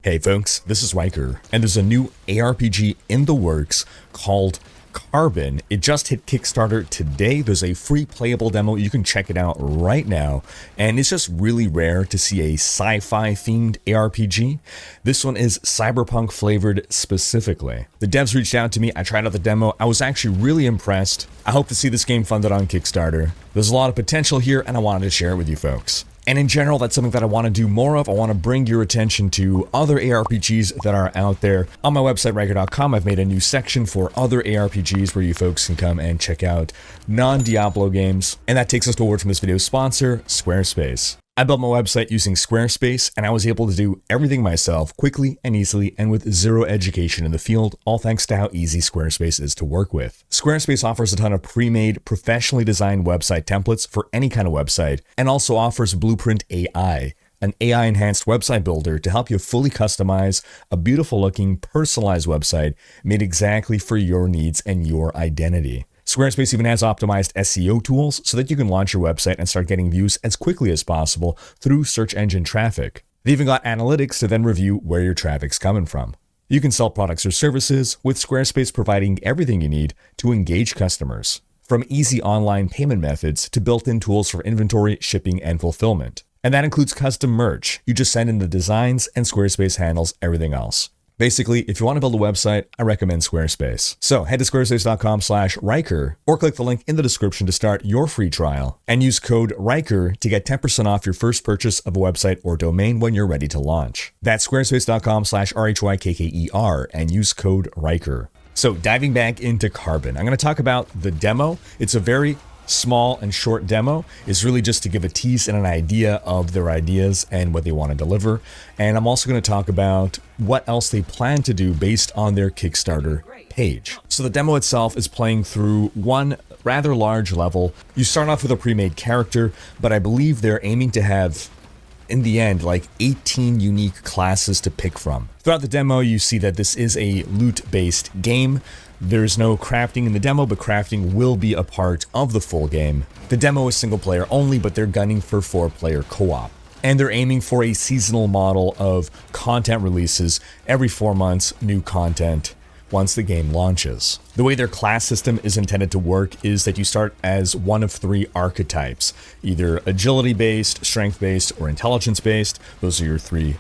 Hey folks, this is Rhykker, and there's a new aRPG in the works called Carbon. It just hit Kickstarter today. There's a free playable demo. You can check it out right now, and it's just really rare to see a sci-fi themed aRPG. This one is Cyberpunk flavored specifically. The devs reached out to me, I tried out the demo, I was actually really impressed. I hope to see this game funded on Kickstarter. There's a lot of potential here, and I wanted to share it with you folks. And in general, that's something that I want to do more of. I want to bring your attention to other aRPGs that are out there. On my website, Rhykker.com, I've made a new section for other aRPGs where you folks can come and check out non-Diablo games. And that takes us to a word from this video's sponsor, Squarespace. I built my website using Squarespace, and I was able to do everything myself quickly and easily and with zero education in the field, all thanks to how easy Squarespace is to work with. Squarespace offers a ton of pre-made, professionally designed website templates for any kind of website, and also offers Blueprint AI, an AI-enhanced website builder to help you fully customize a beautiful-looking, personalized website made exactly for your needs and your identity. Squarespace even has optimized SEO tools so that you can launch your website and start getting views as quickly as possible through search engine traffic. They even got analytics to then review where your traffic's coming from. You can sell products or services, with Squarespace providing everything you need to engage customers, from easy online payment methods to built-in tools for inventory, shipping, and fulfillment. And that includes custom merch. You just send in the designs and Squarespace handles everything else. Basically, if you want to build a website, I recommend Squarespace. So head to squarespace.com/Rhykker or click the link in the description to start your free trial and use code Rhykker to get 10% off your first purchase of a website or domain when you're ready to launch. That's squarespace.com/RHYKKER and use code Rhykker. So diving back into Carbon, I'm going to talk about the demo. It's a very small and short demo. Is really just to give a tease and an idea of their ideas and what they want to deliver. And I'm also going to talk about what else they plan to do based on their Kickstarter page. So the demo itself is playing through one rather large level. You start off with a pre-made character, but I believe they're aiming to have, in the end, like 18 unique classes to pick from. Throughout the demo, you see that this is a loot-based game. There's no crafting in the demo, but crafting will be a part of the full game. The demo is single player only, but they're gunning for 4-player co-op. And they're aiming for a seasonal model of content releases every 4 months, new content once the game launches. The way their class system is intended to work is that you start as one of 3 archetypes, either agility-based, strength-based, or intelligence-based. Those are your 3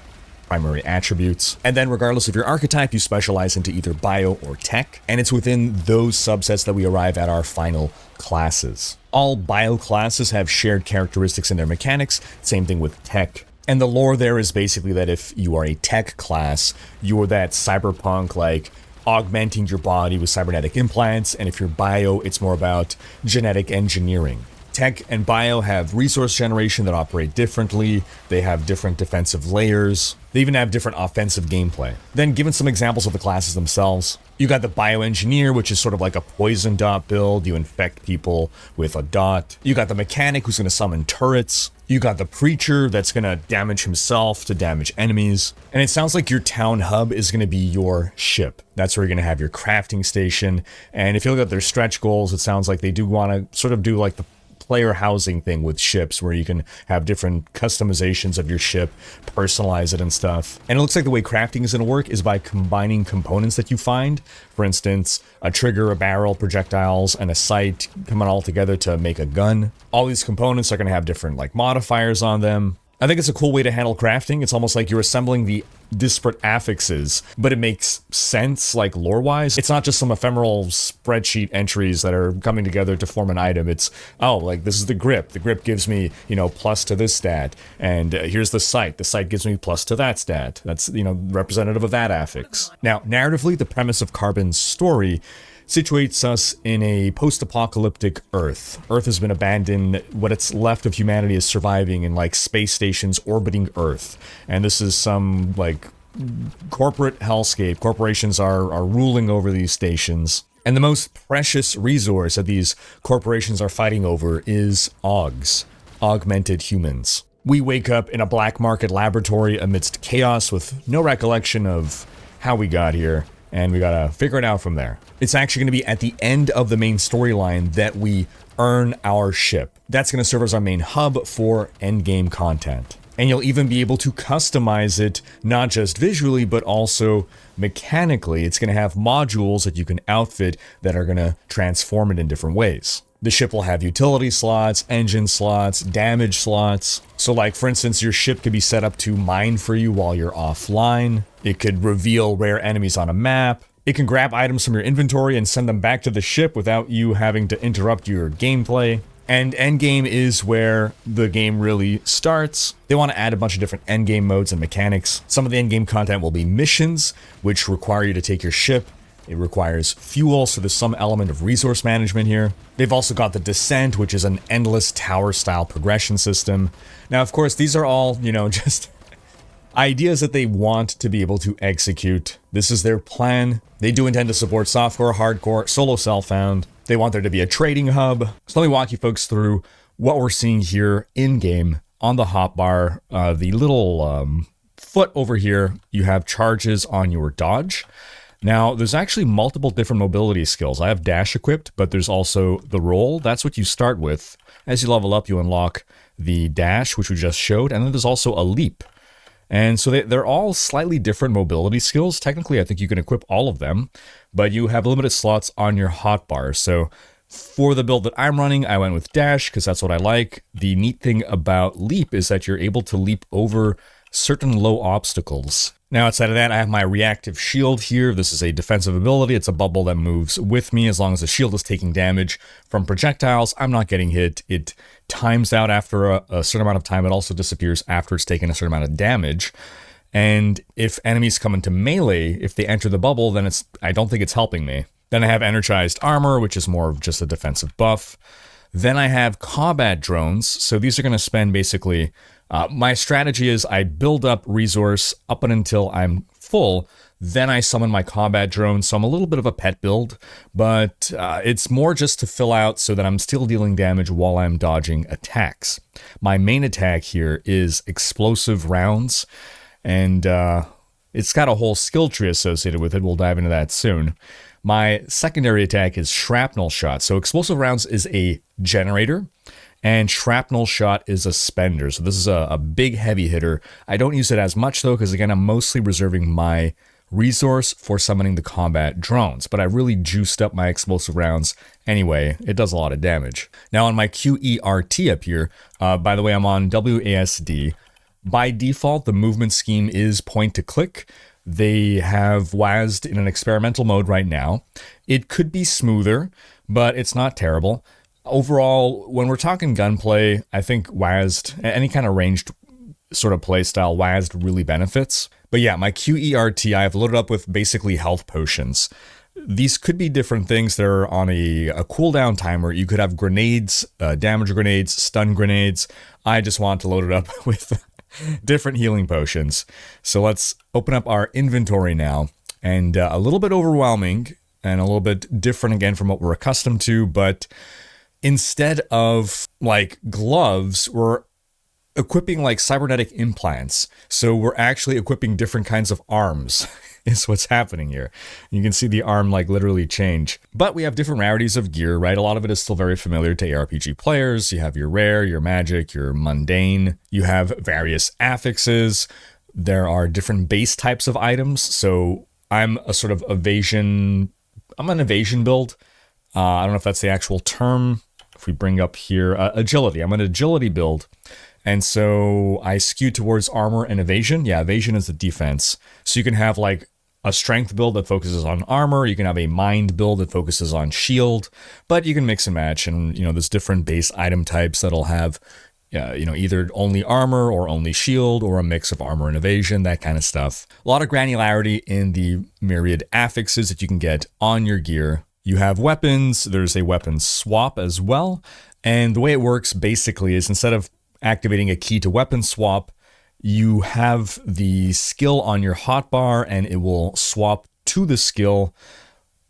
primary attributes. And then regardless of your archetype, you specialize into either bio or tech, and it's within those subsets that we arrive at our final classes. All bio classes have shared characteristics in their mechanics, same thing with tech. And the lore there is basically that if you are a tech class, you're that cyberpunk, like, augmenting your body with cybernetic implants, and if you're bio, it's more about genetic engineering. Tech and bio have resource generation that operate differently. They have different defensive layers. They even have different offensive gameplay. Then, given some examples of the classes themselves, you got the bioengineer, which is sort of like a poison dot build. You infect people with a dot. You got the mechanic, who's going to summon turrets. You got the preacher, that's going to damage himself to damage enemies. And it sounds like your town hub is going to be your ship. That's where you're going to have your crafting station. And if you look at their stretch goals, it sounds like they do want to sort of do like the player housing thing with ships, where you can have different customizations of your ship, personalize it and stuff. And it looks like the way crafting is going to work is by combining components that you find. For instance, a trigger, a barrel, projectiles, and a sight coming all together to make a gun. All these components are going to have different like modifiers on them. I think it's a cool way to handle crafting. It's almost like you're assembling the disparate affixes, but it makes sense, like lore-wise. It's not just some ephemeral spreadsheet entries that are coming together to form an item. It's, oh, like this is the grip. The grip gives me, plus to this stat. And here's the sight. The sight gives me plus to that stat. That's, representative of that affix. Now, narratively, the premise of Carbon's story situates us in a post-apocalyptic Earth. Earth has been abandoned. What it's left of humanity is surviving in like space stations orbiting Earth. And this is some like corporate hellscape. Corporations are ruling over these stations. And the most precious resource that these corporations are fighting over is AUGs, augmented humans. We wake up in a black market laboratory amidst chaos with no recollection of how we got here. And we gotta figure it out from there. It's actually gonna be at the end of the main storyline that we earn our ship. That's gonna serve as our main hub for endgame content. And you'll even be able to customize it, not just visually, but also mechanically. It's going to have modules that you can outfit that are going to transform it in different ways. The ship will have utility slots, engine slots, damage slots. So like, for instance, your ship could be set up to mine for you while you're offline. It could reveal rare enemies on a map. It can grab items from your inventory and send them back to the ship without you having to interrupt your gameplay. And Endgame is where the game really starts. They want to add a bunch of different endgame modes and mechanics. Some of the endgame content will be missions, which require you to take your ship. It requires fuel, so there's some element of resource management here. They've also got the Descent, which is an endless tower-style progression system. Now, of course, these are all, just ideas that they want to be able to execute. This is their plan. They do intend to support softcore, hardcore, solo self-found. They want there to be a trading hub. So let me walk you folks through what we're seeing here in-game on the hotbar. The little foot over here, you have charges on your dodge. Now, there's actually multiple different mobility skills. I have dash equipped, but there's also the roll. That's what you start with. As you level up, you unlock the dash, which we just showed, and then there's also a leap. And so they're all slightly different mobility skills. Technically, I think you can equip all of them, but you have limited slots on your hotbar. So for the build that I'm running, I went with dash because that's what I like. The neat thing about leap is that you're able to leap over certain low obstacles. Now, outside of that, I have my reactive shield here. This is a defensive ability. It's a bubble that moves with me as long as the shield is taking damage from projectiles. I'm not getting hit. It times out after a certain amount of time. It also disappears after it's taken a certain amount of damage. And if enemies come into melee, if they enter the bubble, then I don't think it's helping me. Then I have energized armor, which is more of just a defensive buff. Then I have combat drones. So these are going to spend basically... my strategy is I build up resource up until I'm full, then I summon my combat drone, so I'm a little bit of a pet build, but it's more just to fill out so that I'm still dealing damage while I'm dodging attacks. My main attack here is explosive rounds, and it's got a whole skill tree associated with it. We'll dive into that soon. My secondary attack is shrapnel shot. So explosive rounds is a generator, and shrapnel shot is a spender. So this is a big heavy hitter. I don't use it as much though, because again, I'm mostly reserving my resource for summoning the combat drones, but I really juiced up my explosive rounds anyway. It does a lot of damage. Now on my QERT up here, by the way, I'm on WASD. By default, the movement scheme is point to click. They have WASD in an experimental mode right now. It could be smoother, but it's not terrible. Overall, when we're talking gunplay, I think WASD, any kind of ranged sort of play style, WASD really benefits. But yeah, my QERT, I have loaded up with basically health potions. These could be different things. They're on a cooldown timer. You could have grenades, damage grenades, stun grenades. I just want to load it up with different healing potions. So let's open up our inventory now. And a little bit overwhelming and a little bit different again from what we're accustomed to, but instead of like gloves, we're equipping like cybernetic implants. So we're actually equipping different kinds of arms is what's happening here. You can see the arm like literally change. But we have different rarities of gear, right? A lot of it is still very familiar to aRPG players. You have your rare, your magic, your mundane. You have various affixes. There are different base types of items. So I'm a sort of evasion. I'm an evasion build. I don't know if that's the actual term. If we bring up here, agility, I'm an agility build. And so I skew towards armor and evasion. Yeah, evasion is the defense. So you can have like a strength build that focuses on armor. You can have a mind build that focuses on shield, but you can mix and match. And, there's different base item types that'll have, either only armor or only shield or a mix of armor and evasion, that kind of stuff. A lot of granularity in the myriad affixes that you can get on your gear. You have weapons, there's a weapon swap as well, and the way it works basically is instead of activating a key to weapon swap, you have the skill on your hotbar and it will swap to the skill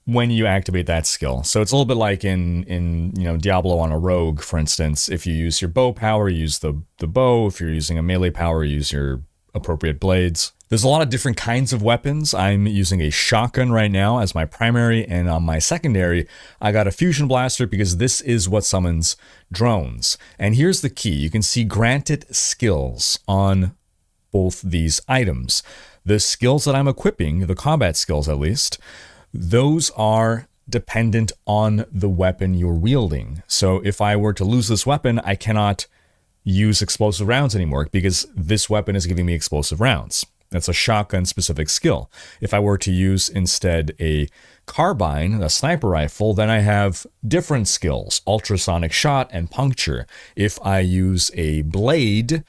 when you activate that skill. So it's a little bit like in Diablo on a rogue, for instance. If you use your bow power, use the bow. If you're using a melee power, use your appropriate blades. There's a lot of different kinds of weapons. I'm using a shotgun right now as my primary, and on my secondary, I got a fusion blaster because this is what summons drones. And here's the key. You can see granted skills on both these items. The skills that I'm equipping, the combat skills at least, those are dependent on the weapon you're wielding. So if I were to lose this weapon, I cannot use explosive rounds anymore because this weapon is giving me explosive rounds. That's a shotgun specific skill. If I were to use instead a carbine, a sniper rifle, then I have different skills, ultrasonic shot and puncture. If I use a blade,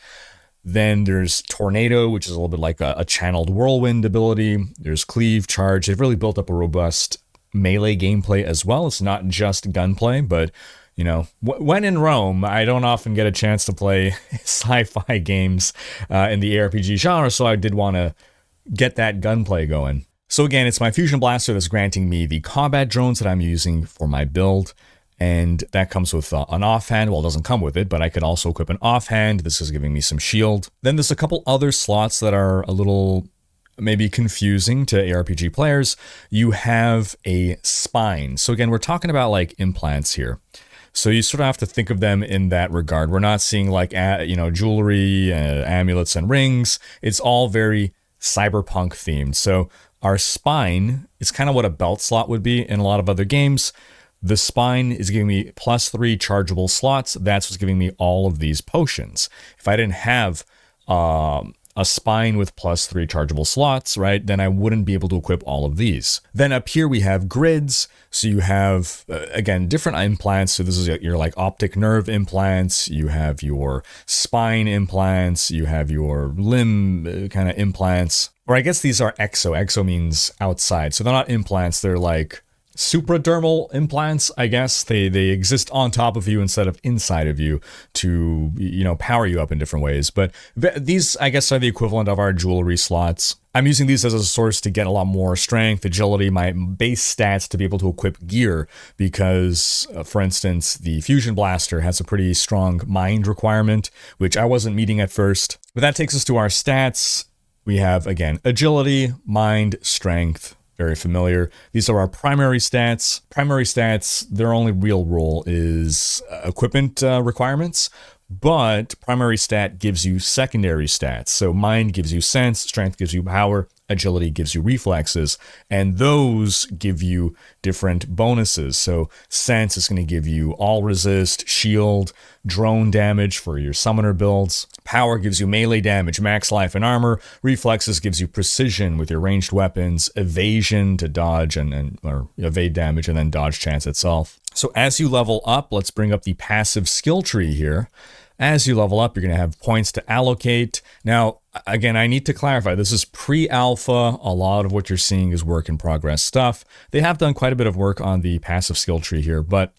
then there's tornado, which is a little bit like a channeled whirlwind ability. There's cleave, charge. They've really built up a robust melee gameplay as well. It's not just gunplay, but you know, when in Rome, I don't often get a chance to play sci-fi games in the aRPG genre, so I did want to get that gunplay going. So again, it's my fusion blaster that's granting me the combat drones that I'm using for my build, and that comes with an offhand. Well, it doesn't come with it, but I could also equip an offhand. This is giving me some shield. Then there's a couple other slots that are a little maybe confusing to aRPG players. You have a spine. So again, we're talking about like implants here. So you sort of have to think of them in that regard. We're not seeing like, jewelry, amulets and rings. It's all very cyberpunk themed. So our spine is kind of what a belt slot would be in a lot of other games. The spine is giving me +3 chargeable slots. That's what's giving me all of these potions. If I didn't have a spine with +3 chargeable slots, right, then I wouldn't be able to equip all of these. Then up here we have grids. So you have, again, different implants. So this is your like optic nerve implants. You have your spine implants. You have your limb kind of implants. Or I guess these are exo. Exo means outside. So they're not implants. They're like supradermal implants, I guess. They exist on top of you instead of inside of you to, power you up in different ways. But these, I guess, are the equivalent of our jewelry slots. I'm using these as a source to get a lot more strength, agility, my base stats to be able to equip gear because, for instance, the Fusion Blaster has a pretty strong mind requirement, which I wasn't meeting at first. But that takes us to our stats. We have, again, agility, mind, strength. Very familiar. These are our primary stats. Primary stats, their only real role is equipment requirements, but primary stat gives you secondary stats. So mind gives you sense, strength gives you power, agility gives you reflexes, and those give you different bonuses. So sense is going to give you all resist, shield, drone damage for your summoner builds. Power gives you melee damage, max life and armor. Reflexes gives you precision with your ranged weapons, evasion to dodge or evade damage, and then dodge chance itself. So as you level up, let's bring up the passive skill tree here. As you level up, you're going to have points to allocate. Now, again, I need to clarify, this is pre-alpha. A lot of what you're seeing is work in progress stuff. They have done quite a bit of work on the passive skill tree here, but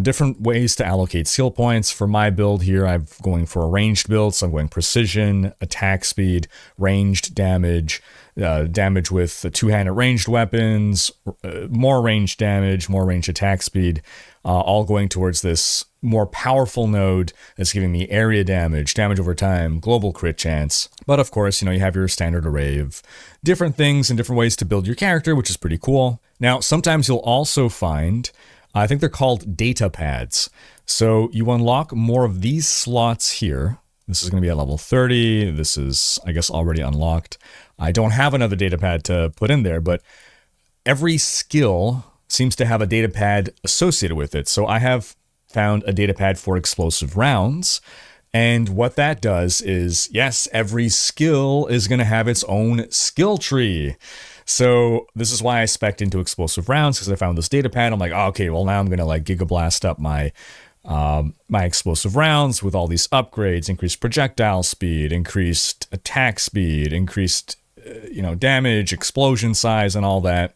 different ways to allocate skill points. For my build here, I'm going for a ranged build, so I'm going precision, attack speed, ranged damage, damage with two-handed ranged weapons, more ranged damage, more ranged attack speed, all going towards this more powerful node that's giving me area damage, damage over time, global crit chance. But of course, you have your standard array of different things and different ways to build your character, which is pretty cool. Now, sometimes you'll also find, I think they're called data pads. So you unlock more of these slots here. This is going to be at level 30. This is, I guess, already unlocked. I don't have another data pad to put in there, but every skill seems to have a data pad associated with it. So I have found a data pad for explosive rounds. And what that does is, yes, every skill is going to have its own skill tree. So this is why I spec'd into explosive rounds, because I found this data pad. I'm like, oh, okay, well now I'm going to like gigablast up my explosive rounds with all these upgrades, increased projectile speed, increased attack speed, increased damage, explosion size, and all that.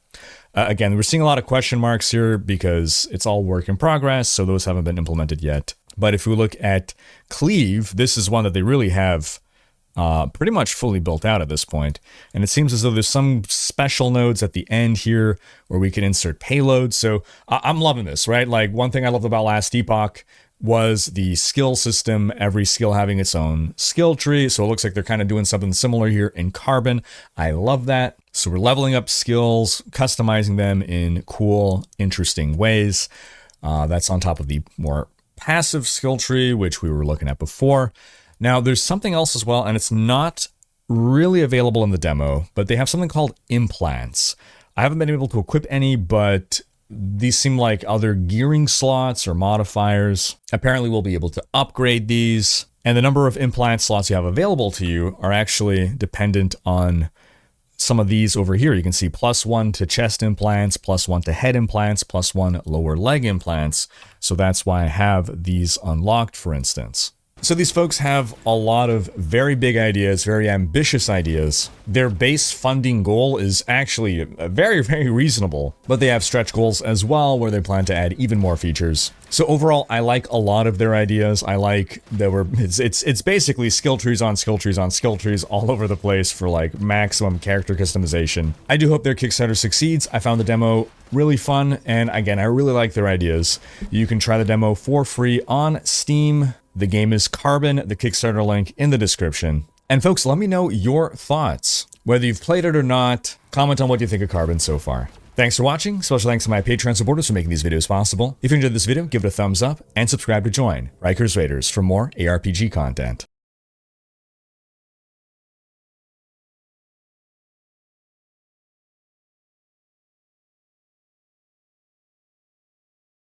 Again, we're seeing a lot of question marks here because it's all work in progress, so those haven't been implemented yet. But if we look at Cleave, this is one that they really have pretty much fully built out at this point. And it seems as though there's some special nodes at the end here where we can insert payloads. So I'm loving this, right? Like one thing I loved about Last Epoch was the skill system, every skill having its own skill tree. So it looks like they're kind of doing something similar here in Carbon. I love that. So we're leveling up skills, customizing them in cool, interesting ways. That's on top of the more passive skill tree, which we were looking at before. Now there's something else as well, and it's not really available in the demo, but they have something called implants. I haven't been able to equip any, but these seem like other gearing slots or modifiers. Apparently we'll be able to upgrade these, and the number of implant slots you have available to you are actually dependent on some of these over here. You can see +1 to chest implants, +1 to head implants, +1 lower leg implants. So that's why I have these unlocked, for instance. So these folks have a lot of very big ideas, very ambitious ideas. Their base funding goal is actually very, very reasonable, but they have stretch goals as well where they plan to add even more features. So overall, I like a lot of their ideas. I like that it's basically skill trees on skill trees on skill trees all over the place for like maximum character customization. I do hope their Kickstarter succeeds. I found the demo really fun, and again, I really like their ideas. You can try the demo for free on Steam. The game is Carbon, the Kickstarter link in the description. And folks, let me know your thoughts. Whether you've played it or not, comment on what you think of Carbon so far. Thanks for watching. Special thanks to my Patreon supporters for making these videos possible. If you enjoyed this video, give it a thumbs up and subscribe to join Rhykker's Raiders for more aRPG content.